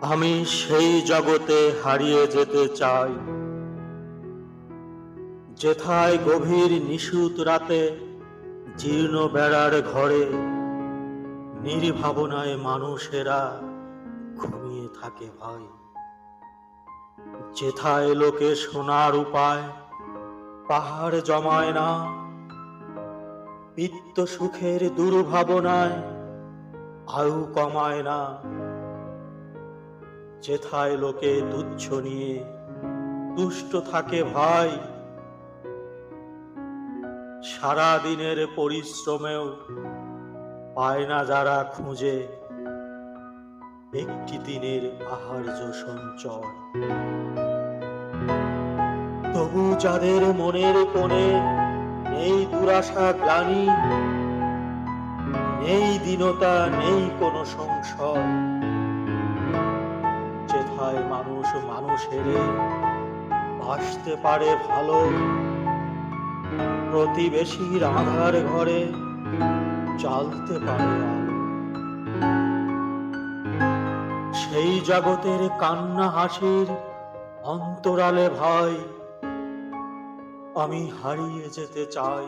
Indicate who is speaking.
Speaker 1: আমি সেই জগতে হারিয়ে যেতে চাই, যেথায় গভীর নিশুত রাতে জীর্ণ বেড়ার ঘরে নির্ভাবনায় মানুষেরা ঘুমিয়ে থাকে ভাই। যেথায় লোকে সোনার উপায় পাহাড় জমায় না, পিত্ত সুখের দুর্ভাবনায় আয়ু কমায় না। যেথায় লোকে তুচ্ছ নিয়ে তুষ্ট থাকে ভাই, সারা দিনের পরিশ্রমেও পায় না যারা খুঁজে একটি দিনের আহার্য সঞ্চয়। তবু যাদের মনের কোণে নেই দুরাশা গ্লানি, নেই দীনতা, নেই কোনো সংশয়, যেথায় মানুষ মানুষের বাসতে পারে ভালো, প্রতিবেশীর আঁধার ঘরে জ্বালতে পারে আলো। সেই জগতের কান্না হাসির অন্তরালে ভাই আমি হারিয়ে যেতে চাই।